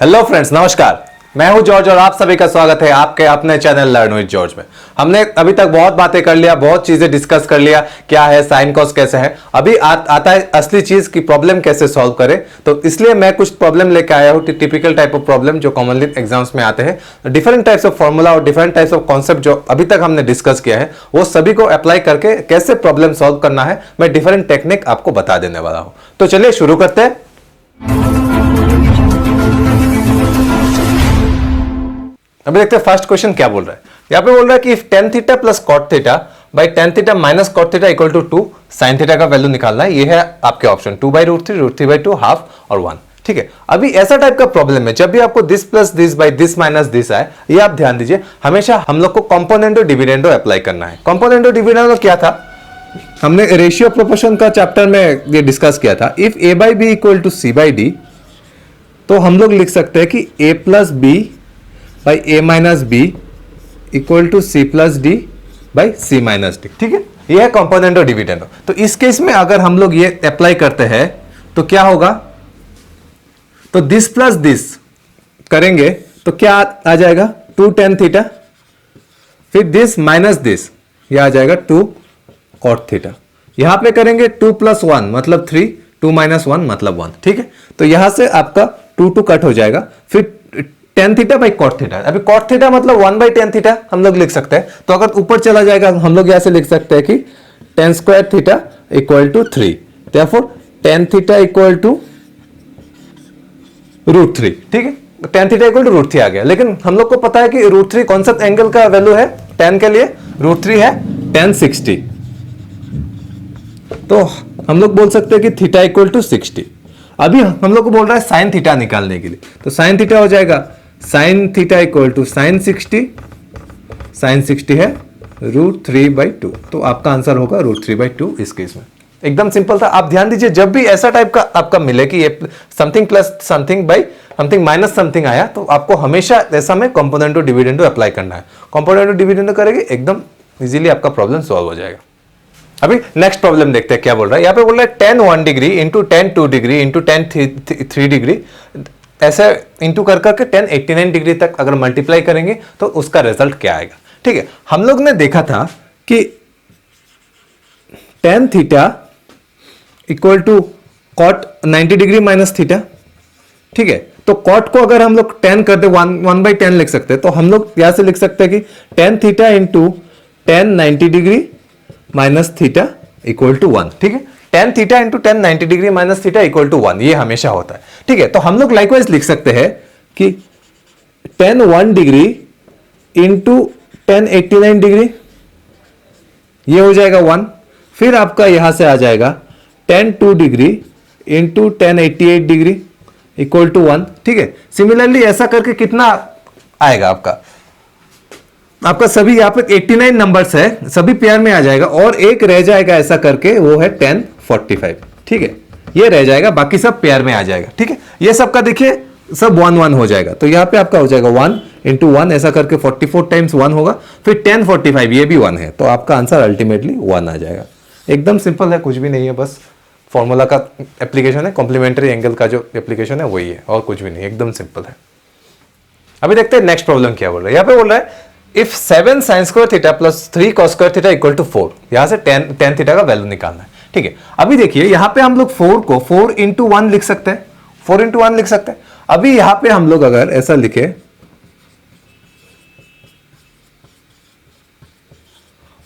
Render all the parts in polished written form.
Hello friends, नमस्कार। मैं हूं जॉर्ज और आप सभी का स्वागत है आपके अपने चैनल लर्न विद जॉर्ज में। हमने अभी तक बहुत बातें कर लिया, बहुत चीजें डिस्कस कर लिया, क्या है साइन कॉस कैसे है। अभी आता है असली चीज की प्रॉब्लम कैसे सॉल्व करें। तो इसलिए मैं कुछ प्रॉब्लम लेके आया हूं, टिपिकल टाइप ऑफ प्रॉब्लम जो कॉमनली एग्जाम्स में आते हैं। डिफरेंट टाइप्स ऑफ फॉर्मूला और डिफरेंट टाइप्स ऑफ कॉन्सेप्ट जो अभी तक हमने डिस्कस किया है, वो सभी को अप्लाई करके कैसे प्रॉब्लम सॉल्व करना है, मैं डिफरेंट टेक्निक आपको बता देने वाला हूं। तो चलिए शुरू करते हैं। अभी देखते हैं फर्स्ट क्वेश्चन क्या बोल रहा है। यहां पे बोल रहा है कि if tan theta plus cot theta by tan theta minus cot theta equal to 2, sine theta का वैल्यू निकालना है। ये है आपके ऑप्शन 2/√3, √3/2, हाफ और 1। ठीक है, अभी ऐसा टाइप का प्रॉब्लम है जब भी आपको this plus this by this minus this आए, ये आप ध्यान दीजिए, हमेशा हम लोग को कंपोनेंटो डिविडेंडो अप्लाई करना है। कंपोनेंटो डिविडेंडो क्या था, हमने रेशियो प्रोपोर्शन का चैप्टर में ये डिस्कस किया था। If a by B equal to C by D, तो हम लोग लिख सकते हैं कि a plus B by A minus B equal to C plus D by C minus D. ठीक है, ये है कंपोनेंटो डिविडेंडो। तो इस केस में अगर हम लोग ये अप्लाई करते हैं तो क्या होगा, तो दिस प्लस दिस करेंगे तो क्या आ जाएगा 2 tan थीटा, फिर दिस माइनस दिस, ये आ जाएगा 2 cot थीटा। यहां पे करेंगे 2 + 1 मतलब 3, 2 - 1 मतलब 1। ठीक है, तो यहां से आपका 2 कट हो जाएगा। फिर tan theta by cot theta, अभी कॉट थीटा मतलब 1/tan थीटा हम लोग लिख सकते हैं। तो अगर ऊपर चला जाएगा हम लोग यहां से लिख सकते हैं कि tan square theta equal to 3, therefore tan theta equal to √3। ठीक है, tan थीटा इक्वल टू √3 आ गया। लेकिन हम लोग को पता है कि √3 कौन सा एंगल का वैल्यू है tan के लिए, √3 है tan 60। तो हम लोग बोल सकते हैं कि थीटा इक्वल टू 60। अभी हम लोग को बोल रहा है साइन थीटा निकालने के लिए, तो साइन थीटा हो जाएगा sine theta equal to sine 60, sine 60 है √3/2। तो आपका आंसर होगा √3/2 इस केस में। एकदम सिंपल था। आप ध्यान दीजिए, जब भी ऐसा टाइप का आपका मिले कि ये something plus something by something minus something आया, तो आपको हमेशा ऐसा में कंपोनेंटो डिविडेंडो अप्लाई करना है। कंपोनेंटो डिविडेंडो करेंगे एकदम इजीली आपका प्रॉब्लम सॉल्व हो जाएगा। अभी नेक्स्ट प्रॉब्लम देखते हैं क्या बोल रहा है। यहां पे बोल रहा है tan 1 degree into tan 2 degree into tan 3 degree, ऐसे इंटू कर करके tan 89 डिग्री तक अगर मल्टीप्लाई करेंगे तो उसका रिजल्ट क्या आएगा। ठीक है, हम लोग ने देखा था कि tan theta equal to cot 90 degree minus theta. ठीक है, तो कॉट को अगर हम लोग tan कर दे 1/tan लिख सकते हैं। तो हम लोग यहां से लिख सकते हैं कि tan theta into tan 90 degree minus theta equal to 1। ठीक है, tan theta into tan 90 degree minus theta equal to 1, ये हमेशा होता है। ठीक है, तो हम लोग लाइकवाइज लिख सकते हैं कि tan 1 degree into tan 89 degree, ये हो जाएगा 1। फिर आपका यहां से आ जाएगा tan 2 degree into tan 88 degree equal to 1। ठीक है, सिमिलरली ऐसा करके कितना आएगा आपका सभी यहाँ पे 89 नंबर्स है, सभी पेयर में आ जाएगा और एक रह जाएगा ऐसा करके, वो है tan 45। ठीक है, ये रह जाएगा, बाकी सब पेयर में आ जाएगा। ठीक है, ये सबका देखिए सब 1 1 हो जाएगा। तो यहाँ पे आपका हो जाएगा 1 इंटू 1, ऐसा करके 44 टाइम्स 1 होगा। फिर tan 45, ये भी 1 है, तो आपका आंसर अल्टीमेटली 1 आ जाएगा। एकदम सिंपल है, कुछ भी नहीं है, बस फॉर्मूला का एप्लीकेशन है, कॉम्प्लीमेंट्री एंगल का जो एप्लीकेशन है वही है, और कुछ भी नहीं, एकदम सिंपल है। अभी देखते हैं नेक्स्ट प्रॉब्लम क्या बोल रहा है। यहाँ पे बोल रहा है if 7 sin square theta plus 3 cos square theta equal to 4, यहां से tan थीटा का वैल्यू निकालना है। ठीक है, अभी देखिए यहां पे हम लोग 4 को 4 इंटू 1 लिख सकते हैं, 4 इंटू 1 लिख सकते हैं। अभी यहां पे हम लोग अगर ऐसा लिखे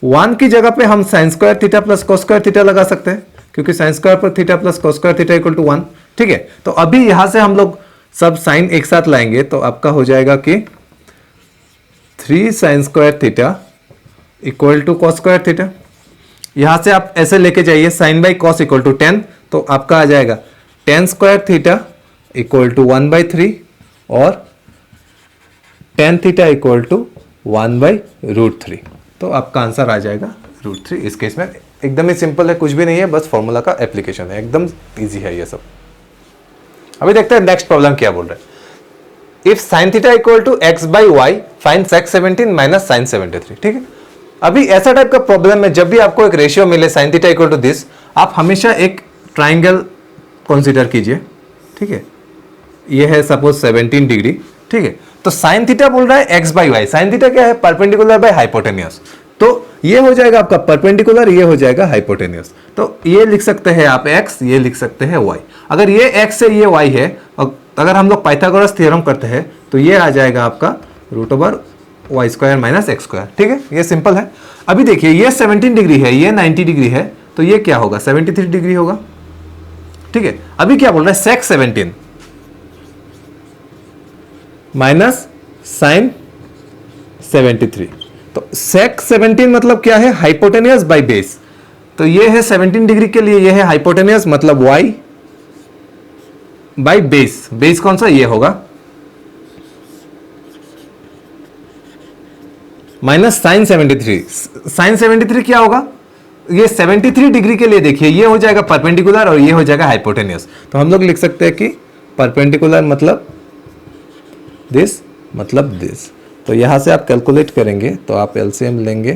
1 की जगह पे हम sin square theta plus cos square theta लगा सकते हैं, क्योंकि sin स्क्वायर पर theta plus cos square theta equal to 1। ठीक है, तो अभी यहां से हम लोग सब साइन एक साथ लाएंगे, तो आपका हो जाएगा कि 3 sin square theta equal to cos square theta. यहां से आप ऐसे लेके जाइए sin by cos equal to 10, तो आपका आ जाएगा tan square theta equal to 1/3 और tan थीटा इक्वल टू 1/√3। तो आपका आंसर आ जाएगा √3 इस केस में। एकदम ही सिंपल है, कुछ भी नहीं है, बस फॉर्मूला का एप्लीकेशन है, एकदम इजी है ये सब। अभी देखते हैं नेक्स्ट प्रॉब्लम क्या बोल रहा है। If sin theta equal to x/y, find sec 17 minus sin 73। ठीक है, अभी ऐसा टाइप का प्रॉब्लम है, जब भी आपको एक रेशियो मिले sin theta equal to this, आप हमेशा एक ट्राइंगल कंसीडर कीजिए। ठीक है, ये है सपोज 17 डिग्री, ठीक है। तो साइन थीटा बोल रहा है x by y, sine theta क्या है, परपेंडिकुलर बाय हाइपोटेनियस। तो ये हो जाएगा आपका परपेंडिकुलर, ये हो जाएगा हाइपोटेनियस। तो ये लिख सकते हैं आप एक्स, ये लिख सकते हैं वाई। अगर ये एक्स है ये वाई है, अगर हम लोग पाइथागोरस थ्योरम करते हैं तो ये आ जाएगा आपका root over y square minus x square, ठीक है। ये सिंपल है। अभी देखिए ये 17 डिग्री है, ये 90 डिग्री है, तो ये क्या होगा, 73 डिग्री होगा, ठीक है। अभी क्या बोल रहा है, सेक 17 माइनस साइन 73। तो सेक 17 मतलब क्या है, हाइपोटेनियस बाय बेस। तो ये है 17 डिग्री के लिए, ये है हाइपोटेनियस मतलब y बाय बेस। बेस कौन सा, ये होगा माइनस साइन 73। साइन 73 क्या होगा, ये 73 डिग्री के लिए देखिए ये हो जाएगा परपेंडिकुलर और ये हो जाएगा हाइपोटेनियस। तो हम लोग लिख सकते हैं कि परपेंडिकुलर मतलब दिस, मतलब दिस। तो यहां से आप कैलकुलेट करेंगे तो आप एलसीएम लेंगे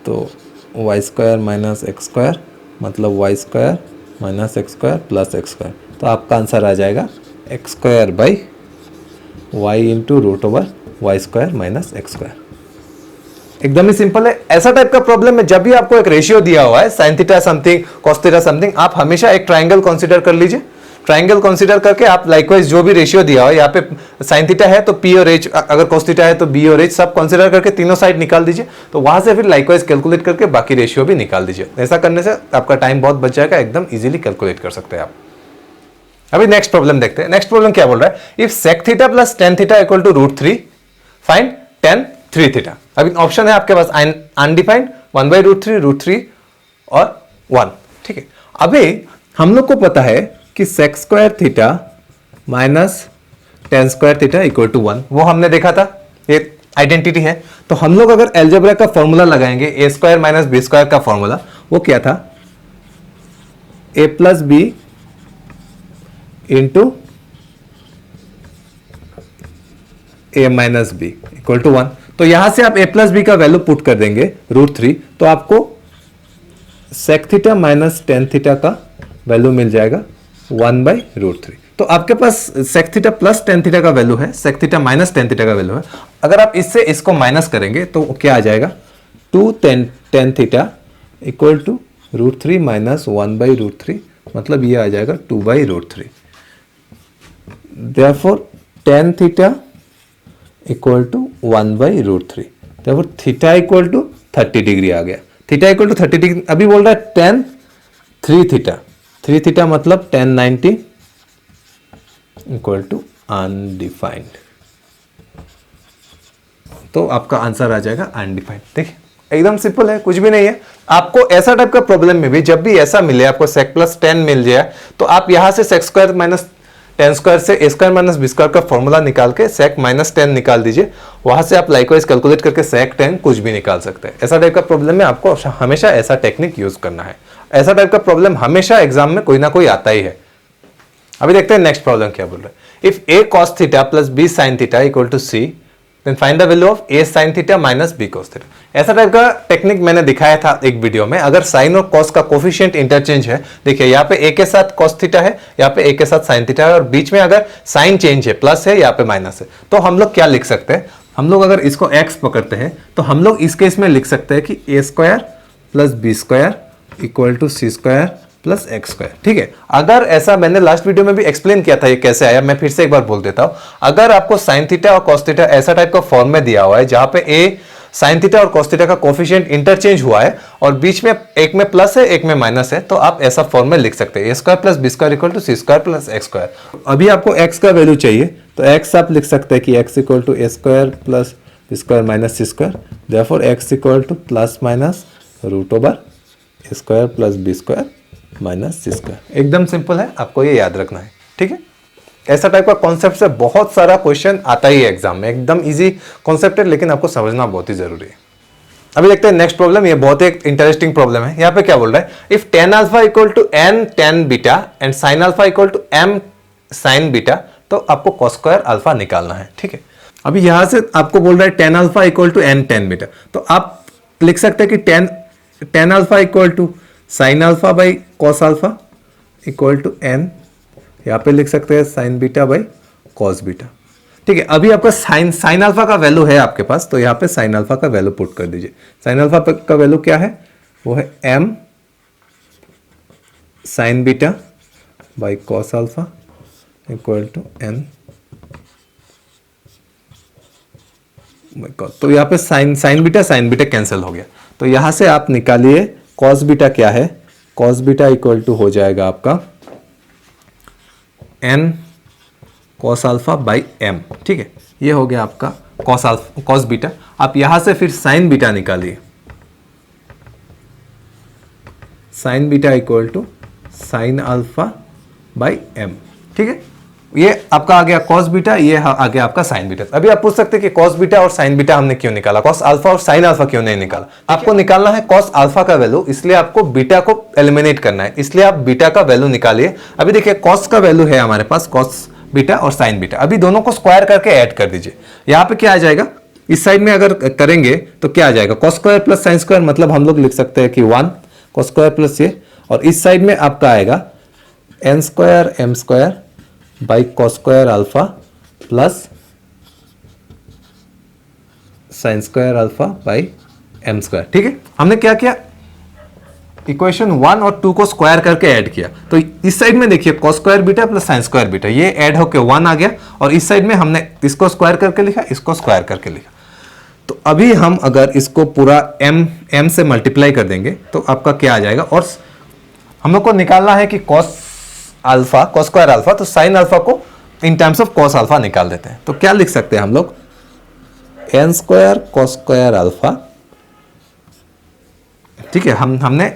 तो y square minus x square मतलब y square minus x square plus x square. तो आपका आंसर आ जाएगा x square by y into root over y square minus x square. एकदम ही सिंपल है। ऐसा टाइप का प्रॉब्लम में जब भी आपको एक रेशियो दिया हुआ है sine theta something cos theta something, आप हमेशा एक ट्राइंगल कंसीडर कर लीजिए। ट्राइंगल कंसीडर करके आप लाइकवाइज जो भी रेशियो दिया हो, यहाँ पे साइन थीटा है तो पी और एच, अगर कॉस थीटा है तो बी और एच, सब कंसीडर करके तीनों साइड निकाल दीजिए। तो वहां से फिर लाइकवाइज कैलकुलेट करके बाकी रेशियो भी निकाल दीजिए। ऐसा करने से आपका टाइम बहुत बच जाएगा, एकदम इजीली कैलकुलेट कर सकते हैं आप। अभी नेक्स्ट प्रॉब्लम देखते हैं। नेक्स्ट प्रॉब्लम क्या बोल रहा है, if sec theta plus tan theta equal to root 3 find tan 3 theta. अभी ऑप्शन है आपके पास अनडिफाइंड, 1 बाई रूट थ्री और 1, ठीक है। अभी हम लोग को पता है कि sec square theta minus tan square theta equal to 1, वो हमने देखा था, ये आइडेंटिटी है। तो हम लोग अगर एलजेब्रा का फॉर्मूला लगाएंगे, a square minus B square का फॉर्मूला, वो क्या था, a plus b into a minus B equal to 1। तो यहां से आप ए प्लस बी का वैल्यू पुट कर देंगे रूट 3, तो आपको sec theta minus tan theta का वैल्यू मिल जाएगा 1 बाई रूट 3। तो आपके पास sec theta plus tan theta का वैल्यू है, sec theta minus tan theta का वैल्यू है। अगर आप इससे इसको माइनस करेंगे तो क्या आ जाएगा, 2 tan theta equal to root 3 minus 1 by root 3, मतलब ये आ जाएगा 2 by root 3। Therefore tan theta equal to 1 by root 3, therefore theta equal to 30 degree आ गया। Theta equal to 30 degree. अभी बोल रहा है टेन 3 थीटा मतलब 1090 इक्वल टू अनडिफाइंड। तो आपका आंसर आ जाएगा अनडिफाइंड। देखिए एकदम सिंपल है, कुछ भी नहीं है। आपको ऐसा टाइप का प्रॉब्लम में भी जब भी ऐसा मिले, आपको सेक प्लस 10 मिल जाए, तो आप यहां से sec square minus tan square से A square minus B square का फॉर्मूला निकाल के सेक माइनस 10 निकाल दीजिए। वहां से आप लाइकवाइज कैलकुलेट करके सेक 10 कुछ भी निकाल सकते हैं। ऐसा टाइप का प्रॉब्लम में आपको हमेशा ऐसा टेक्निक यूज करना है। ऐसा टाइप का प्रॉब्लम हमेशा एग्जाम में कोई ना कोई आता ही है। अभी देखते हैं नेक्स्ट प्रॉब्लम क्या बोल रहा है। If A cos theta plus B sine theta equal to C, then find the value of A sine theta minus B cos theta. ऐसा टाइप का टेक्निक मैंने दिखाया था एक वीडियो में। अगर साइन और कॉस का कोफिशिएंट इंटरचेंज है, देखिए यहाँ पे ए के साथ कॉस थीटा है, यहाँ पे ए के साथ साइन थीटा है, और बीच में अगर साइन चेंज है, प्लस है, यहाँ पे माइनस है, तो हम लोग क्या लिख सकते हैं, हम लोग अगर इसको एक्स पकड़ते हैं तो हम लोग इस केस में लिख सकते हैं कि a square plus B square equal to c square plus x square, ठीक है। अगर ऐसा, मैंने लास्ट वीडियो में भी एक्सप्लेन किया था ये कैसे आया, मैं फिर से एक बार बोल देता हूं। अगर आपको साइन थीटा और कॉस थीटा ऐसा टाइप का फॉर्म में दिया हुआ है जहां पे ए साइन थीटा और कॉस थीटा का कोफिशिएंट इंटरचेंज हुआ है और बीच में एक में प्लस है एक में माइनस है, तो आप ऐसा फॉर्म में लिख सकते हैं, a square plus B square equal to c square plus x square. अभी आपको एक्स का वैल्यू चाहिए, तो एक्स आप लिख सकते हैं कि x equal to A square plus B square minus C square, therefore x equal to plus minus root over A square plus B square minus C square. एकदम सिंपल है, आपको ये याद रखना है, ठीक है। ऐसा टाइप का कॉन्सेप्ट से बहुत सारा क्वेश्चन आता ही है एग्जाम में। एकदम इजी कॉन्सेप्ट है, लेकिन आपको समझना बहुत ही जरूरी है। अभी देखते हैं नेक्स्ट प्रॉब्लम। ये बहुत एक इंटरेस्टिंग प्रॉब्लम है। यहाँ पे क्या बोल रहा है, if tan alpha equal to N tan beta and sine alpha equal to M sine beta, तो आपको कॉस स्क्वायर अल्फा निकालना है, ठीक है। अभी यहां से आपको बोल रहा है tan alpha equal to N tan beta, तो आप लिख सकते हैं कि tan alpha equal to sine alpha by cos alpha equal to N, यहाँ पे लिख सकते हैं sine beta by cos beta. ठीक है, अभी आपका साइन अल्फा का वैल्यू है आपके पास, तो यहाँ पे साइन अल्फा का वैल्यू पुट कर दीजिए। साइन अल्फा का वैल्यू क्या है, वो है m sine beta by cos alpha equal to n। तो यहाँ पे साइन बीटा कैंसिल हो गया, तो यहां से आप निकालिए कॉस बीटा क्या है, कॉस बीटा इक्वल टू हो जाएगा आपका n cos alpha by m। ठीक है, ये हो गया आपका कॉस बीटा। आप यहां से फिर साइन बीटा निकालिए, sine beta equal to sine alpha by m। ठीक है, ये आपका आ गया कॉस बीटा, ये आ गया आपका साइन बीटा। अभी आप पूछ सकते हैं कि कॉस बीटा और साइन बीटा हमने क्यों निकाला, कॉस अल्फा और साइन अल्फा क्यों नहीं निकाला। आपको निकालना है कॉस अल्फा का वैल्यू, इसलिए आपको बीटा को एलिमिनेट करना है, इसलिए आप बीटा का वैल्यू निकालिए। अभी देखिए कॉस का वैल्यू है हमारे पास, कॉस बीटा और साइन बीटा। अभी दोनों को स्क्वायर करके ऐड कर दीजिए। यहाँ पे क्या आ जाएगा, इस साइड में अगर करेंगे तो क्या आ जाएगा, cos square plus sine square, मतलब हम लोग लिख सकते हैं कि 1 कॉस स्क्वायर प्लस ये, और इस साइड में आपका आएगा n square m square by cos square alpha plus sine square alpha by m square. ठीक है, हमने क्या किया, इक्वेशन 1 और 2 को स्क्वायर करके ऐड किया। तो इस साइड में देखिए cos square beta plus sine square beta, ये ऐड होके 1 आ गया, और इस साइड में हमने इसको स्क्वायर करके लिखा, इसको स्क्वायर करके लिखा। तो अभी हम अगर इसको पूरा m से मल्टीप्लाई कर देंगे तो आपका क्या आ जाएगा, और हम लोग को निकालना है कि cos alpha cos square alpha, तो साइन अल्फा को in terms of cos alpha निकाल देते हैं। तो क्या लिख सकते हैं हम लोग, n square cos square alpha. ठीक है, हमने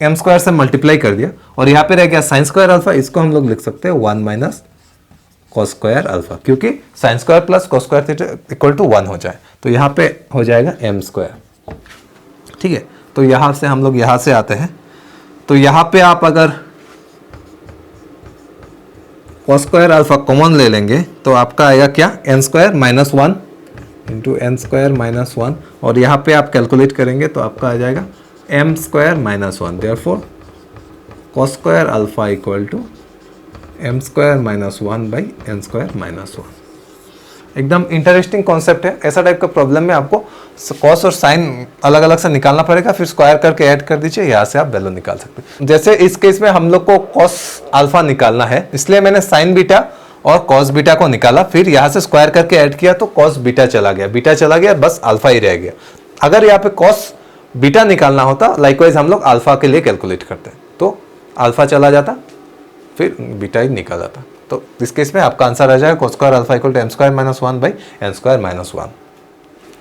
m स्क्वायर से मल्टीप्लाई कर दिया, और यहां पे रह गया साइन स्क्वायर अल्फा, इसको हम लोग लिख सकते हैं 1 माइनस कॉस स्क्वायर अल्फा, क्योंकि sine square plus cos square theta equal to 1 हो जाए, तो यहां पे हो जाएगा m स्क्वायर। ठीक है, तो यहां से हम लोग यहां से आते हैं, तो यहां पे आप अगर कॉस स्क्वायर अल्फा कॉमन ले लेंगे तो आपका आएगा क्या, n square minus 1 into N square minus 1, और यहाँ पे आप कैलकुलेट करेंगे तो आपका आ जाएगा m square minus 1। Therefore cos square alpha equal to m square minus 1 by n square minus 1। एकदम इंटरेस्टिंग कॉन्सेप्ट है। ऐसा टाइप का प्रॉब्लम में आपको कॉस और साइन अलग अलग से निकालना पड़ेगा, फिर स्क्वायर करके ऐड कर दीजिए, यहाँ से आप वैल्यू निकाल सकते हैं। जैसे इस केस में हम लोग को कॉस अल्फा निकालना है, इसलिए मैंने साइन बीटा और कॉस बीटा को निकाला, फिर यहाँ से स्क्वायर करके ऐड किया तो कॉस बीटा चला गया, बस अल्फा ही रह गया। अगर यहाँ पे कॉस बीटा निकालना होता, लाइकवाइज हम लोग अल्फा के लिए कैलकुलेट करते हैं, तो अल्फा चला जाता, फिर बीटा ही निकल जाता। तो इस केस में आपका आंसर आ जाएगा cos square alpha equal to m square minus 1 by n square minus 1।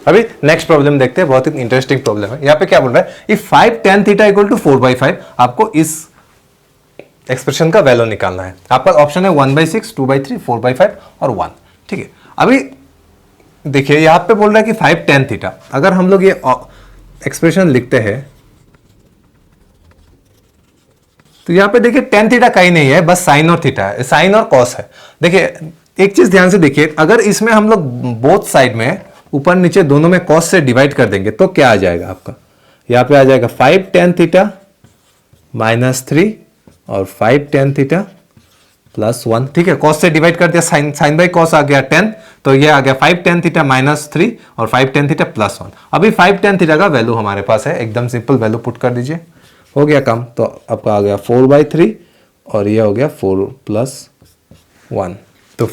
अभी नेक्स्ट प्रॉब्लम देखते हैं, बहुत ही इंटरेस्टिंग प्रॉब्लम है। यहाँ पे क्या बोल रहा है, if 5 tan theta equal to 4/5, आपको इस एक्सप्रेशन का वैल्यू निकालना है। आपका ऑप्शन है 1/6, 2/3, 4/5 और 1। ठीक है, अभी देखिए यहाँ पे बोल रहा है कि 5 tan थीटा, अगर हम लोग ये एक्सप्रेशन लिखते हैं तो यहाँ पे देखिए tan थीटा कहीं नहीं है, बस साइन और थीटा है, साइन और कॉस है। देखिए एक चीज ध्यान से देखिए, अगर इसमें हम लोग बोथ साइड में ऊपर नीचे दोनों में कॉस से डिवाइड कर देंगे तो क्या आ जाएगा आपका, यहाँ पे आ जाएगा 5 tan थीटा माइनस 3 और 5 tan थीटा प्लस 1। ठीक है, कॉस से डिवाइड कर दिया, साइन बाई कॉस आ गया 10, तो ये आ गया 5 tan थीटा माइनस 3 और 5 tan थीटा प्लस 1। अभी 5 tan थीटा का वैल्यू हमारे पास है, एकदम सिंपल वैल्यू पुट कर दीजिए, हो गया काम। तो आपका आ गया 4/3 और ये हो गया 4 प्लस 1, तो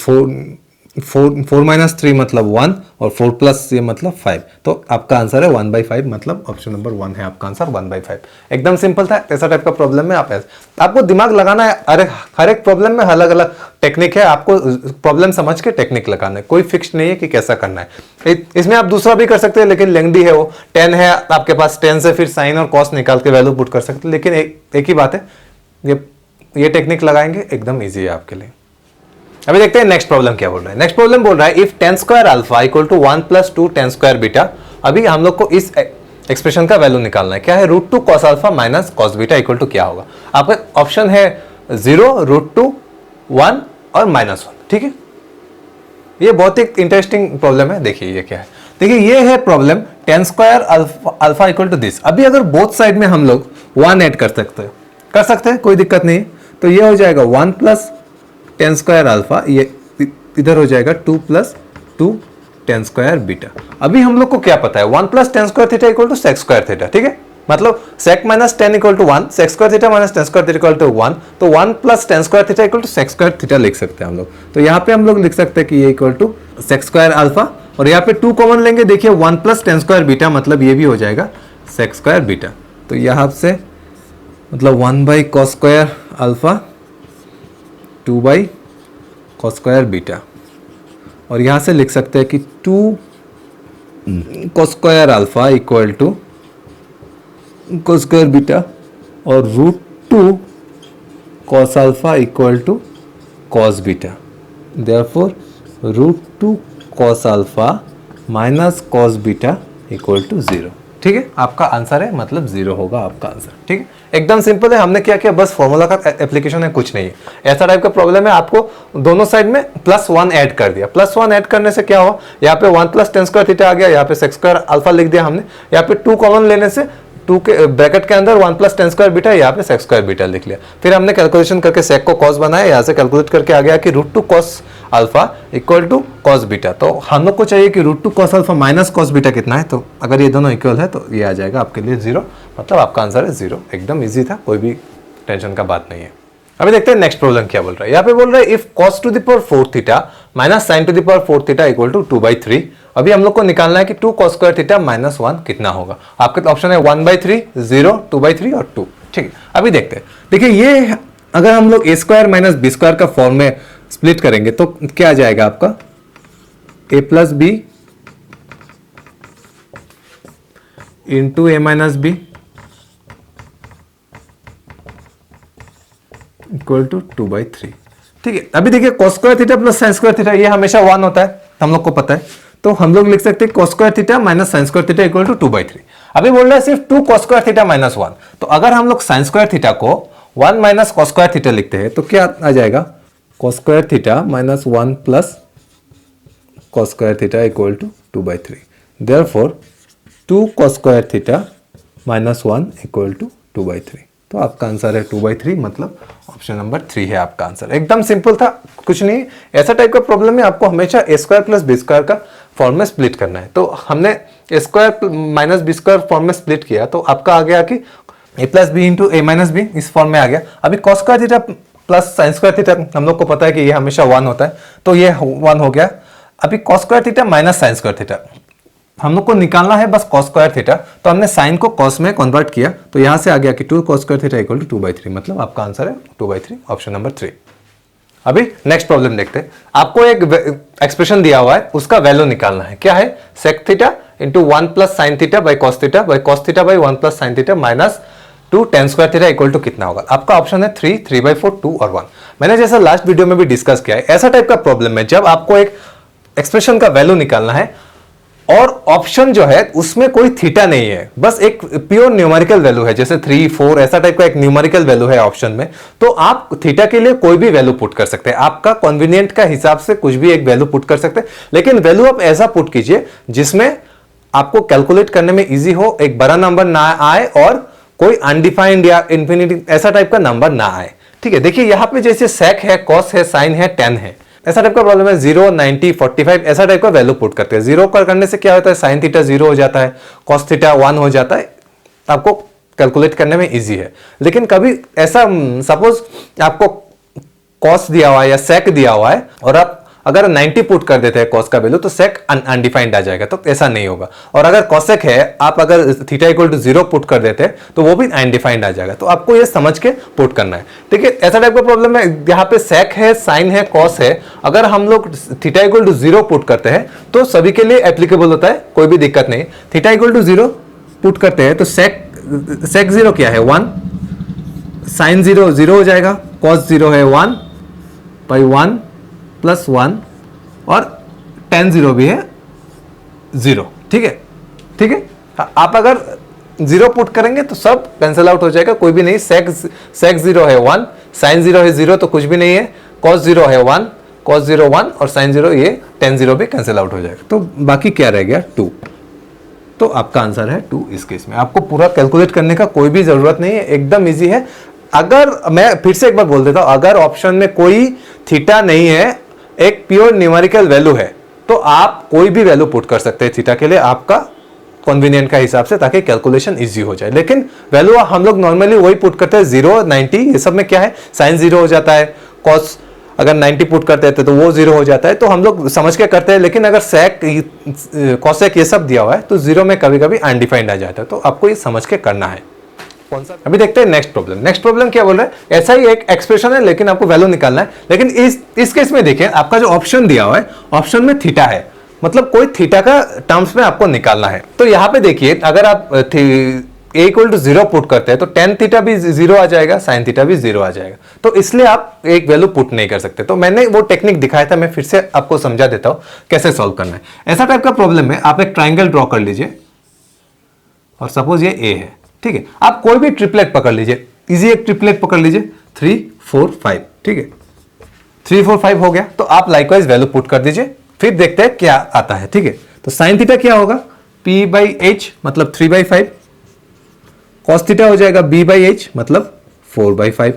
4 माइनस 3 मतलब 1 और 4 प्लस ये मतलब 5, तो आपका आंसर है 1/5, मतलब ऑप्शन नंबर 1 है आपका आंसर 1/5। एकदम सिंपल था। ऐसा टाइप का प्रॉब्लम में आपको दिमाग लगाना है, अरे हर एक प्रॉब्लम में अलग अलग टेक्निक है, आपको प्रॉब्लम समझ के टेक्निक लगाना है, कोई फिक्स नहीं है कि कैसा करना है। इसमें आप दूसरा भी कर सकते हैं, लेकिन लेंथी है वो, 10 है आपके पास, 10 से फिर साइन और कॉस निकाल के वैल्यू पुट कर सकते हैं, लेकिन एक ही बात है, ये टेक्निक लगाएंगे एकदम ईजी है आपके लिए। अभी देखते हैं नेक्स्ट प्रॉब्लम क्या बोल रहा है। नेक्स्ट प्रॉब्लम बोल रहा है if tan square alpha equal to 1 plus 2 tan square beta. अभी हम लोग को इस एक्सप्रेशन का वैल्यू निकालना है, क्या है, √2 cos alpha minus cos beta equal to क्या होगा। आपका ऑप्शन है 0, √2, 1 और -1। ठीक है, ये बहुत ही इंटरेस्टिंग प्रॉब्लम है। देखिए ये क्या है, देखिए ये है problem tan square alpha equal to this. अभी अगर बोथ साइड में हम लोग 1 ऐड कर सकते हैं, कोई दिक्कत नहीं। तो ये हो जाएगा 1 प्लस टेन स्क्वायर अल्फा, ये इधर हो जाएगा 2 + 2 टेन स्क्वायर बीटा। अभी हम लोग को क्या पता है, 1 + tan square theta equal to sec square theta, ठीक है, मतलब sec minus tan equal to 1, sec square theta minus tan square theta equal to 1, तो 1 + tan square theta equal to sec square theta लिख सकते हैं हम लोग। तो यहाँ पे हम लोग लिख सकते हैं कि ये equal to sec square alpha, और यहाँ पे 2 कॉमन लेंगे, देखिए 1 + टेन स्क्वायर बीटा, मतलब ये भी हो जाएगा सेक स्क्वायर बीटा। तो यहाँ से मतलब 1/cos square alpha 2/cos square beta, और यहाँ से लिख सकते हैं कि 2 cos square alpha equal to cos square beta, और √2 cos alpha equal to cos beta. Therefore √2 cos alpha minus cos beta equal to 0। ठीक है, आपका आंसर है, मतलब 0 होगा आपका आंसर। ठीक है, एकदम सिंपल है। हमने क्या किया, बस फॉर्मूला का एप्लीकेशन है, कुछ नहीं है। ऐसा टाइप का प्रॉब्लम है, आपको दोनों साइड में +1 ऐड कर दिया। +1 ऐड करने से क्या हुआ, यहाँ पे 1 + टेन स्क्वायर थीटा आ गया, यहाँ पे सेक स्क्वायर अल्फा लिख दिया हमने, यहाँ पे 2 कॉमन लेने से 2 के ब्रैकेट के अंदर 1 + टेन स्क्वायर बीटा, यहाँ पे सेक स्क्वायर बीटा लिख लिया। फिर हमने कैलकुलेशन करके सेक को कॉस बनाया, यहाँ से कैलकुलेट करके आ गया कि √2 cos alpha equal to cos beta. तो हम लोग को चाहिए कि √2 cos alpha minus cos beta कितना है, तो अगर ये दोनों इक्वल है तो ये आ जाएगा आपके लिए 0, मतलब आपका आंसर है 0। एकदम ईजी था, कोई भी टेंशन का बात नहीं है। अभी देखते हैं नेक्स्ट प्रॉब्लम क्या बोल रहा है। यहाँ पे बोल रहा है if cos to the power 4 theta minus sin to the power 4 theta equal to 2/3। अभी हम लोग को निकालना है कि 2 cos स्क्वायर थीटा माइनस 1 कितना होगा। आपके ऑप्शन है 1/3, 0, 2/3 और 2। ठीक है, अभी देखते हैं। देखिए ये अगर हम लोग a² माइनस b² का फॉर्म में स्प्लिट करेंगे तो क्या आ जाएगा आपका, a + b into a minus b equal to 2/3। ठीक है, अभी देखिए cos square theta plus sin square theta ये हमेशा 1 होता है, हम लोग को पता है। तो हम लोग लिख सकते हैं cos square theta minus sin square theta equal to 2/3। अभी बोल रहा है सिर्फ 2 cos स्क्वायर थीटा माइनस 1। तो अगर हम लोग sin स्क्वायर थीटा को 1 माइनस cos स्क्वायर थीटा लिखते हैं तो क्या आ जाएगा, cos square theta minus 1 plus cos square theta equal to 2/3। Therefore 2 cos square theta minus 1 equal to 2/3। तो आपका आंसर है 2/3, मतलब ऑप्शन नंबर 3 है आपका आंसर। एकदम सिंपल था, कुछ नहीं। ऐसा टाइप का प्रॉब्लम है, आपको हमेशा a² प्लस b² का फॉर्म में स्प्लिट करना है। तो हमने a² माइनस b² फॉर्म में स्प्लिट किया, तो आपका आ गया कि a + b into a minus b, इस फॉर्म में आ गया। अभी cos square theta plus sin square theta हम लोग को पता है कि ये हमेशा 1 होता है, तो ये 1 हो गया। अभी cos square theta minus sin square theta हम लोग को निकालना है, बस cos स्क्वायर थीटा। तो हमने sin को cos में कन्वर्ट किया, तो यहां से आ गया कि 2 cos square theta equal to 2/3, मतलब आपका आंसर है 2/3, ऑप्शन नंबर 3। अभी नेक्स्ट प्रॉब्लम देखते हैं। आपको एक एक्सप्रेशन दिया हुआ है, उसका वैल्यू निकालना है। क्या है, sec theta into 1 + sin theta by cos theta by cos theta by 1 + sin theta minus 2 tan square theta equal to कितना होगा। आपका ऑप्शन है 3, 3/4, 2 और 1। मैंने जैसा लास्ट वीडियो में भी डिस्कस किया है, ऐसा टाइप का प्रॉब्लम है जब आपको एक एक्सप्रेशन का वैल्यू निकालना है और ऑप्शन जो है उसमें कोई थीटा नहीं है, बस एक प्योर न्यूमेरिकल वैल्यू है, जैसे 3, 4 ऐसा टाइप का एक न्यूमेरिकल वैल्यू है ऑप्शन में, तो आप थीटा के लिए कोई भी वैल्यू पुट कर सकते हैं। आपका कन्वीनियंट का हिसाब से कुछ भी एक वैल्यू पुट कर सकते हैं, लेकिन वैल्यू आप ऐसा पुट कीजिए जिसमें आपको कैलकुलेट करने में इजी हो, एक बड़ा नंबर ना आए और कोई अनडिफाइंड या इंफिनिटी ऐसा टाइप का नंबर ना आए। ठीक है, देखिए यहां पे जैसे सेक है, कॉस है, साइन है, टेन है, ऐसा टाइप का प्रॉब्लम है। 0, 90, 45 ऐसा टाइप का वैल्यू पुट करते हैं। 0 करने से क्या होता है, साइन थीटा 0 हो जाता है, कॉस थीटा 1 हो जाता है, आपको कैलकुलेट करने में इजी है। लेकिन कभी ऐसा सपोज आपको कॉस दिया हुआ है या सेक दिया हुआ है और आप अगर 90 पुट कर देते हैं कॉस का वैल्यू, तो सेक अनडिफाइंड आ जाएगा, तो ऐसा नहीं होगा। और अगर कॉसेक है, आप अगर थीटा इक्वल टू 0 पुट कर देते हैं तो वो भी अनडिफाइंड आ जाएगा। तो आपको ये समझ के पुट करना है। ठीक है, ऐसा टाइप का प्रॉब्लम है, यहाँ पे सेक है, साइन है, कॉस है, अगर हम लोग थीटा इक्वल टू 0 पुट करते हैं तो सभी के लिए एप्लीकेबल होता है, कोई भी दिक्कत नहीं। थीटा इक्वल टू 0 पुट करते हैं तो सेक 0 क्या है, 1, साइन 0 0 हो जाएगा, कॉस 0 है 1/1 + 1 और tan 0 भी है 0। ठीक है, ठीक है, आप अगर 0 पुट करेंगे तो सब कैंसिल आउट हो जाएगा, कोई भी नहीं। सेक 0 है 1, साइन 0 है 0 तो कुछ भी नहीं है, कॉस 0 है 1, कॉस 0 1 और साइन 0, ये tan 0 भी कैंसिल आउट हो जाएगा। तो बाकी क्या रह गया, 2। तो आपका आंसर है 2 इस केस में। आपको पूरा कैलकुलेट करने का कोई भी जरूरत नहीं है, एकदम ईजी है। अगर मैं फिर से एक बार बोल देता हूं, अगर ऑप्शन में कोई थीटा नहीं है, एक प्योर न्यूमेरिकल वैल्यू है, तो आप कोई भी वैल्यू पुट कर सकते हैं थीटा के लिए आपका कन्वीनियंट का हिसाब से, ताकि कैलकुलेशन इजी हो जाए। लेकिन वैल्यू हम लोग नॉर्मली वही पुट करते हैं, 0, 90, ये सब में क्या है साइन 0 हो जाता है, कॉस अगर 90 पुट करते हैं तो वो 0 हो जाता है, तो हम लोग समझ के करते हैं। लेकिन अगर सेक कॉसेक ये सब दिया हुआ है तो 0 में कभी कभी अनडिफाइंड आ जाता है, तो आपको ये समझ के करना है। कौन सा? अभी देखते हैं नेक्स्ट प्रॉब्लम। नेक्स्ट प्रॉब्लम क्या बोल रहा है, ऐसा ही एक एक्सप्रेशन है लेकिन आपको वैल्यू निकालना है। लेकिन इस केस में देखिए आपका जो ऑप्शन दिया हुआ है, ऑप्शन में थीटा है, मतलब कोई थीटा का टर्म्स में आपको निकालना है। तो यहां पे देखिए अगर आप a इक्वल टू 0 पुट करते हैं तो tan थीटा भी 0 आ जाएगा, sin थीटा भी 0 आ जाएगा, तो इसलिए आप एक वैल्यू पुट नहीं कर सकते। तो मैंने वो टेक्निक दिखाया था, मैं फिर से आपको समझा देता हूं कैसे सॉल्व करना है। ऐसा टाइप का प्रॉब्लम है, आप एक ट्राइंगल ड्रॉ कर लीजिए और सपोज ये a है, ठीक है। आप कोई भी ट्रिपलेट पकड़ लीजिए, इजी एक ट्रिपलेट पकड़ लीजिए 3, 4, 5, ठीक है। 3, 4, 5 हो गया, तो आप लाइकवाइज वैल्यू पुट कर दीजिए, फिर देखते हैं क्या आता है, ठीक है। तो साइन थीटा क्या होगा, p/h मतलब 3/5, कॉस थीटा हो जाएगा b/h मतलब 4/5,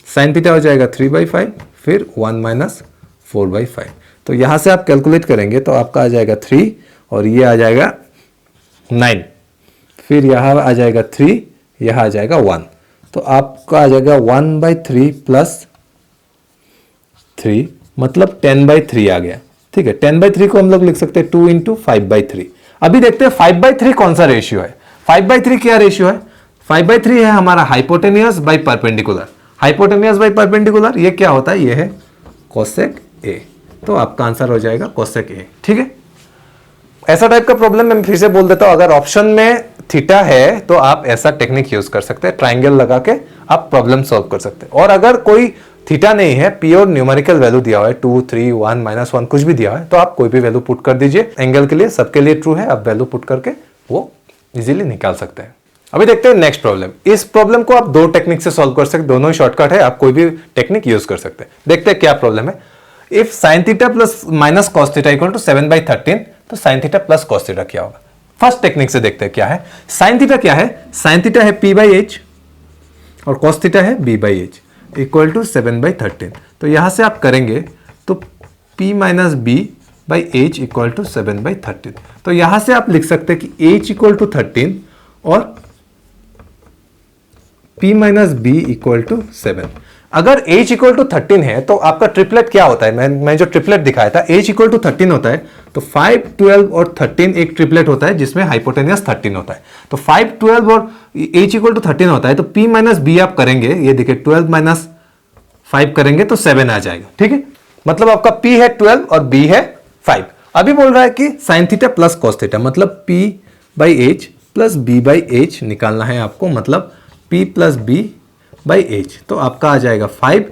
साइन थीटा हो जाएगा 3/5, फिर 1 - 4/5। तो यहां से आप कैलकुलेट करेंगे तो आपका आ जाएगा 3 और ये आ जाएगा 9, फिर यहां आ जाएगा 3, यहां आ जाएगा 1, तो आपका आ जाएगा 1/3 प्लस 3 मतलब 10/3 आ गया, ठीक है। 10/3 को हम लोग लिख सकते हैं 2 × 5/3। अभी देखते हैं 5/3 कौन सा रेशियो है। 5/3 क्या रेशियो है, 5/3 है हमारा hypotenuse by perpendicular. Hypotenuse by perpendicular ये क्या होता है, ये है कोसेक a, तो आपका आंसर हो जाएगा कोसेक a, ठीक है। ऐसा टाइप का प्रॉब्लम मैं फिर से बोल देता हूं, अगर ऑप्शन में थीटा है तो आप ऐसा टेक्निक यूज कर सकते हैं, ट्राइंगल लगा के आप प्रॉब्लम सॉल्व कर सकते हैं। और अगर कोई थीटा नहीं है, प्योर न्यूमेरिकल वैल्यू दिया हुआ है 2, 3, 1, -1 कुछ भी दिया हुआ है, तो आप कोई भी वैल्यू पुट कर दीजिए। एंगल के लिए सबके लिए ट्रू है, आप वैल्यू पुट करके वो इजीली निकाल सकते हैं। अभी देखते हैं नेक्स्ट प्रॉब्लम। इस प्रॉब्लम को आप दो टेक्निक से सॉल्व कर सकते हैं, दोनों ही शॉर्टकट है, आप कोई भी टेक्निक यूज कर सकते हैं। देखते हैं क्या प्रॉब्लम है। If sin theta plus minus cos theta equal to 7/13, तो sin theta plus cos theta क्या होगा। फर्स्ट टेक्निक से देखते हैं क्या है। sin थीटा क्या है, sin थीटा है p/h और cos थीटा है b/h इक्वल टू 7/13। तो यहां से आप करेंगे तो p - b/h इक्वल टू 7/13। तो यहां से आप लिख सकते हैं कि h इक्वल टू 13 और p - b इक्वल टू 7। अगर h इक्वल टू 13 है तो आपका ट्रिपलेट क्या होता है, मैं जो ट्रिपलेट दिखाया था h इक्वल टू 13 होता है, तो 5, 12 और 13 एक ट्रिपलेट होता है जिसमें हाइपोटेनियस 13 होता है। तो 5, 12 और h इक्वल टू 13 होता है, तो p - b आप करेंगे, ये देखिए 12 - 5 करेंगे तो 7 आ जाएगा, ठीक है। मतलब आपका p है 12 और b है 5। अभी बोल रहा है कि sin theta plus cos theta मतलब p/h प्लस b/h निकालना है आपको, मतलब p प्लस b/h। तो आपका आ जाएगा 5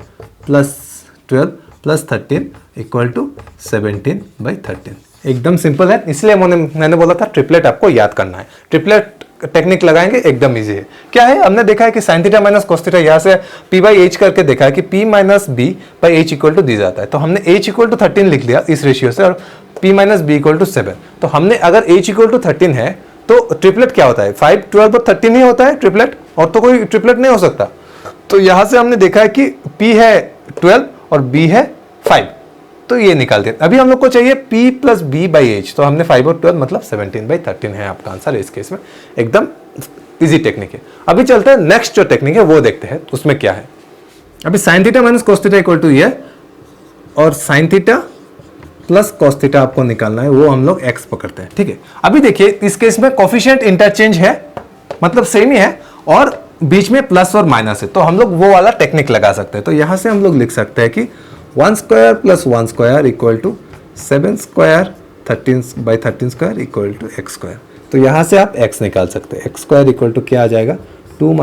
+ 12 + 13 इक्वल टू 17/13। एकदम सिंपल है, इसलिए मैंने बोला था ट्रिपलेट आपको याद करना है। ट्रिपलेट टेक्निक लगाएंगे एकदम इजी है। क्या है, हमने देखा है कि sin theta minus cos theta, यहाँ से p/h करके देखा है कि p - b/h equal to the जाता है। तो हमने h इक्वल टू 13 लिख लिया इस रेशियो से, और p - b इक्वल टू 7। तो हमने अगर h इक्वल टू 13 है तो ट्रिपलेट क्या होता है, 5, 12 और 13 ही होता है ट्रिपलेट, और तो कोई ट्रिपलेट नहीं हो सकता। तो यहां से हमने देखा है कि p है 12 और b है 5, तो ये निकाल दिया। अभी हम लोग को चाहिए p + b/h, तो हमने 5 और 12 मतलब 17/13 है आपका आंसर इस केस में। एकदम इजी टेक्निक है। अभी चलते हैं नेक्स्ट जो टेक्निक है वो देखते हैं उसमें क्या है। अभी sin theta minus cos theta equal to ये, और sin theta plus cos theta आपको निकालना है, वो हम लोग x पकड़ते हैं, ठीक है। अभी देखिए इस केस में कोफिशिएंट इंटरचेंज है, मतलब सेम ही है, और बीच में प्लस और माइनस है, तो हम लोग वो वाला टेक्निक लगा सकते हैं। तो यहां से हम लोग लिख सकते हैं कि 1² + 1² equal to 7² 13/13² equal to x²। तो यहां से आप x निकाल सकते हैं। x² इक्वल टू क्या आ जाएगा, 2 -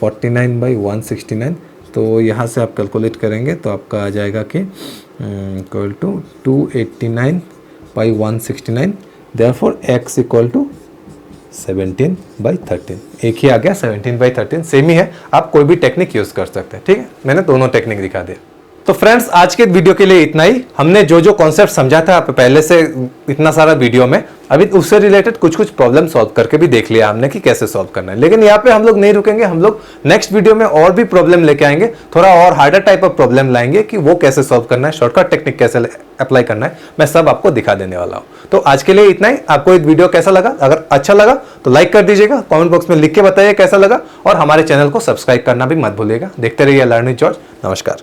49/169। तो यहाँ से आप कैलकुलेट करेंगे तो आपका आ जाएगा कि equal to 289/169। Therefore x equal to 17/13। एक ही आ गया 17/13, सेम ही है, आप कोई भी टेक्निक यूज कर सकते हैं, ठीक है। मैंने दोनों टेक्निक दिखा दिया। तो फ्रेंड्स आज के वीडियो के लिए इतना ही। हमने जो जो कॉन्सेप्ट समझा था पहले से इतना सारा वीडियो में, अभी उससे रिलेटेड कुछ कुछ प्रॉब्लम सॉल्व करके भी देख लिया हमने कि कैसे सॉल्व करना है। लेकिन यहाँ पे हम लोग नहीं रुकेंगे, हम लोग नेक्स्ट वीडियो में और भी प्रॉब्लम लेके आएंगे, थोड़ा और हार्डर टाइप ऑफ प्रॉब्लम लाएंगे कि वो कैसे सॉल्व करना है, शॉर्टकट टेक्निक कैसे अप्लाई करना है, मैं सब आपको दिखा देने वाला हूं। तो आज के लिए इतना ही। आपको एक वीडियो कैसा लगा? अगर अच्छा लगा तो लाइक कर दीजिएगा, कमेंट बॉक्स में लिख के बताइए कैसा लगा, और हमारे चैनल को सब्सक्राइब करना भी मत भूलिएगा। देखते रहिए लर्न विद जॉर्ज। नमस्कार।